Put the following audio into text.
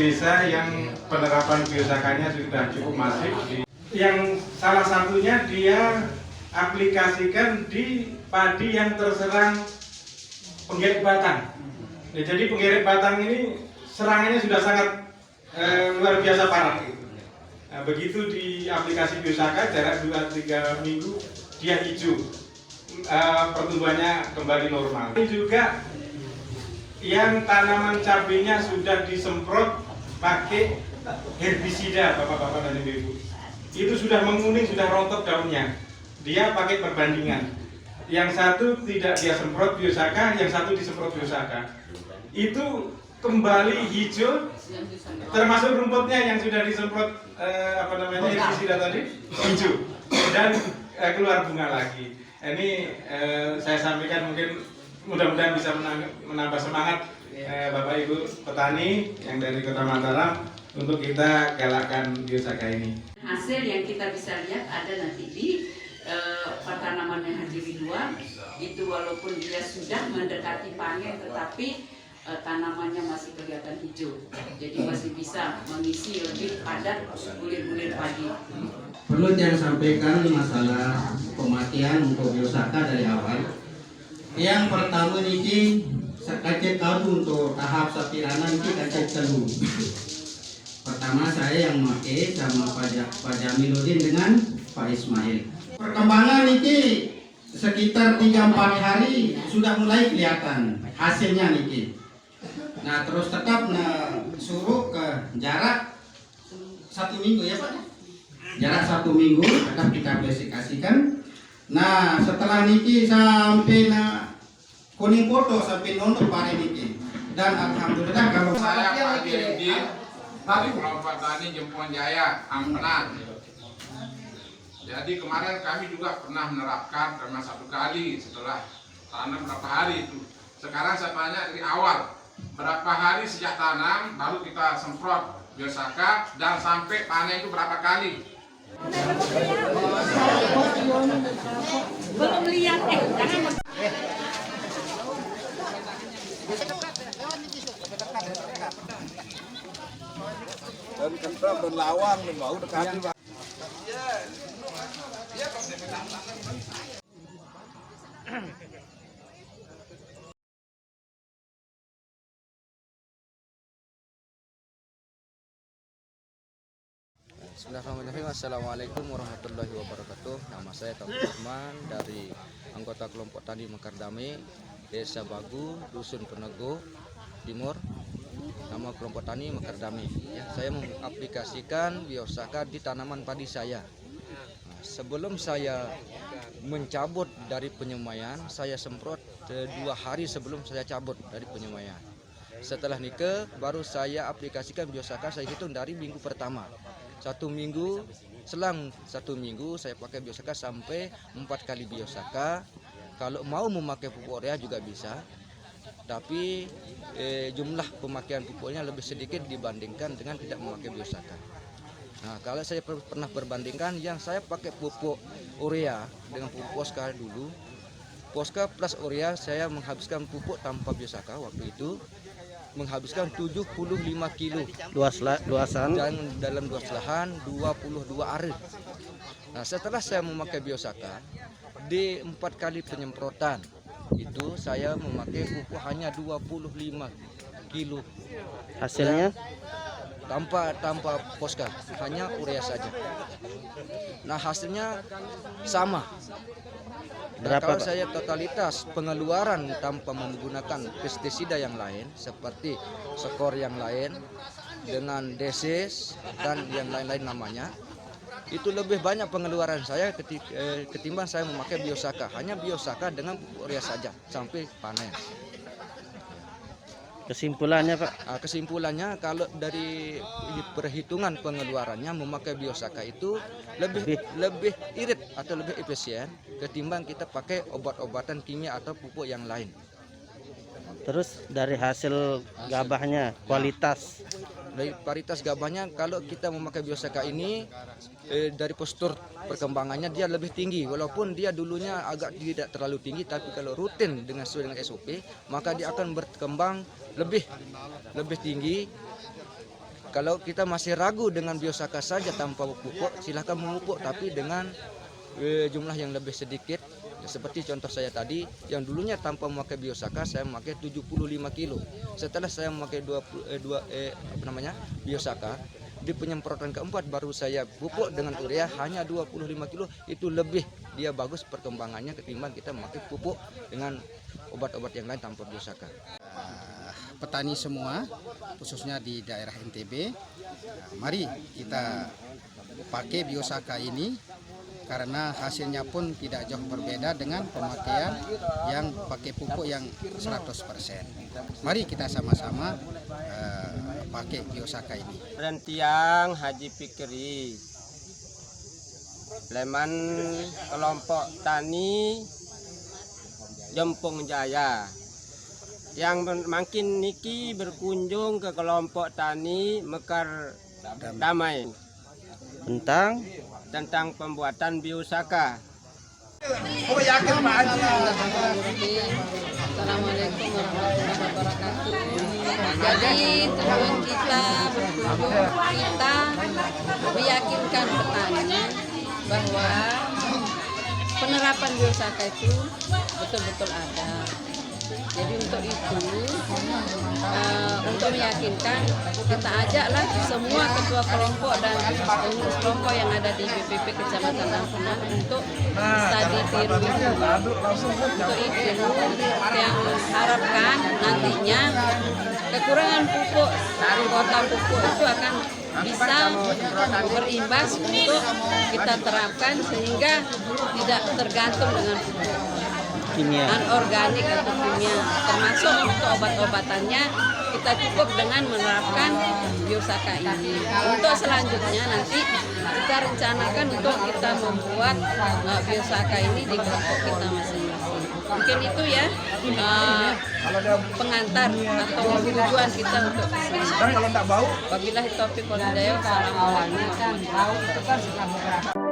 desa yang penerapan biosakanya sudah cukup masif. Yang salah satunya dia aplikasikan di padi yang terserang penggeret batang. Ya, jadi penggeret batang ini serangannya sudah sangat luar biasa parah. Nah, begitu di aplikasi Biosaka jarak 2-3 minggu dia hijau, pertumbuhannya kembali normal. Ini juga yang tanaman cabenya sudah disemprot pakai herbisida, bapak-bapak dan ibu-ibu. Itu sudah menguning, sudah rontok daunnya. Dia pakai perbandingan. Yang satu tidak dia semprot Biosaka, yang satu disemprot Biosaka. Itu kembali hijau, termasuk rumputnya yang sudah disemprot herbisida tadi hijau dan keluar bunga lagi. Ini saya sampaikan, mungkin mudah-mudahan bisa menambah semangat Bapak Ibu petani yang dari Kota Mataram untuk kita galakkan Biosaka ini. Hasil yang kita bisa lihat ada nanti di tanaman yang hadir dua itu, walaupun dia sudah mendekati panen tetapi tanamannya masih kelihatan hijau, jadi masih bisa mengisi lebih padat bulir-bulir padi. Perlu saya sampaikan masalah pematian untuk Biosaka dari awal. Yang pertama ini kacet kadu untuk tahap sapiranan ini kacet telu. Pertama saya yang memakai sama Pak Jamiludin dengan Pak Ismail. Perkembangan ini sekitar 3-4 hari sudah mulai kelihatan hasilnya niki. Nah terus tetap suruh ke jarak 1 minggu ya Pak. Jarak 1 minggu tetap kita aplikasikan. Nah setelah niki sampai kuning foto sampai nonton pare niki. Dan alhamdulillah kalau saya Pak Dirudin dari kelompok tani Jempuan Jaya, Ampenan. Jadi kemarin kami juga pernah menerapkan karena 1 kali setelah tanam berapa hari itu. Sekarang saya tanya dari awal, berapa hari sejak tanam baru kita semprot Biosaka dan sampai panen itu berapa kali? Belum lihat jangan. Dan kental dan lawang dan bau dekati Pak. Bismillahirrahmanirrahim. Assalamualaikum warahmatullahi wabarakatuh. Nama saya Taufik Rahman dari anggota kelompok tani Mekardame, Desa Bagu, Dusun Penego Timur. Nama kelompok tani Mekardame. Ya, saya mengaplikasikan Biosaka di tanaman padi saya. Nah, sebelum saya mencabut dari penyemaian, saya semprot 2 hari sebelum saya cabut dari penyemaian. Setelah nikah, baru saya aplikasikan Biosaka. Saya hitung dari minggu pertama. 1 minggu, selang 1 minggu saya pakai Biosaka sampai 4 kali Biosaka. Kalau mau memakai pupuk urea juga bisa, tapi jumlah pemakaian pupuknya lebih sedikit dibandingkan dengan tidak memakai Biosaka. Nah, kalau saya pernah berbandingkan, yang saya pakai pupuk urea dengan pupuk Posca dulu, Posca plus urea saya menghabiskan pupuk tanpa Biosaka waktu itu menghabiskan 75 kilo luasan dan dalam 2 lahan 22 are. Nah, setelah saya memakai Biosaka di 4 kali penyemprotan itu saya memakai pupuk hanya 25 kilo. hasilnya Tanpa Posca, hanya urea saja. Nah, hasilnya sama. Dan kalau saya totalitas pengeluaran tanpa menggunakan pestisida yang lain seperti skor yang lain dengan desis dan yang lain-lain namanya, itu lebih banyak pengeluaran saya ketimbang saya memakai Biosaka. Hanya Biosaka dengan pupuk urea saja sampai panen. Kesimpulannya Pak? Kesimpulannya kalau dari perhitungan pengeluarannya memakai Biosaka itu lebih irit atau lebih efisien ketimbang kita pakai obat-obatan kimia atau pupuk yang lain. Terus dari hasil gabahnya, kualitas? Dari varietas gabahnya, kalau kita memakai Biosaka ini dari postur perkembangannya dia lebih tinggi, walaupun dia dulunya agak tidak terlalu tinggi, tapi kalau rutin sesuai dengan SOP maka dia akan berkembang lebih tinggi Kalau kita masih ragu dengan biosaka saja tanpa pupuk, silahkan memupuk tapi dengan jumlah yang lebih sedikit. Ya, seperti contoh saya tadi, yang dulunya tanpa memakai biosaka saya memakai 75 kilo. Setelah saya memakai biosaka, di penyemprotan keempat baru saya pupuk dengan urea hanya 25 kilo. Itu lebih dia bagus perkembangannya ketimbang kita memakai pupuk dengan obat-obat yang lain tanpa biosaka. Petani semua, khususnya di daerah NTB, mari kita pakai biosaka ini karena hasilnya pun tidak jauh berbeda dengan pemakaian yang pakai pupuk yang 100%. Mari kita sama-sama pakai biosaka ini. Perhentian Haji Fikri, Leman kelompok tani Jempung Jaya. Yang makin niki berkunjung ke kelompok tani Mekar Damai tentang pembuatan biosaka. Assalamualaikum warahmatullahi wabarakatuh. Jadi tujuan kita berkunjung, kita meyakinkan petani bahwa penerapan biosaka itu betul-betul ada. Jadi untuk itu, untuk meyakinkan, kita ajaklah semua ketua kelompok dan pengurus kelompok yang ada di BPP Kecamatan Ampenan untuk studi tiru itu. Untuk itu, yang harapkan nantinya kekurangan pupuk, kuota pupuk itu akan bisa berimbas untuk kita terapkan sehingga tidak tergantung dengan pupuk anorganik atau kimia, termasuk untuk obat-obatannya kita cukup dengan menerapkan biosaka ini. Untuk selanjutnya nanti kita rencanakan untuk kita membuat biosaka ini di kelompok kita masing-masing. Mungkin itu ya pengantar atau tujuan kita untuk kesini. Wabillahi taufiq wal hidayah. Assalamualaikum warahmatullahi wabarakatuh.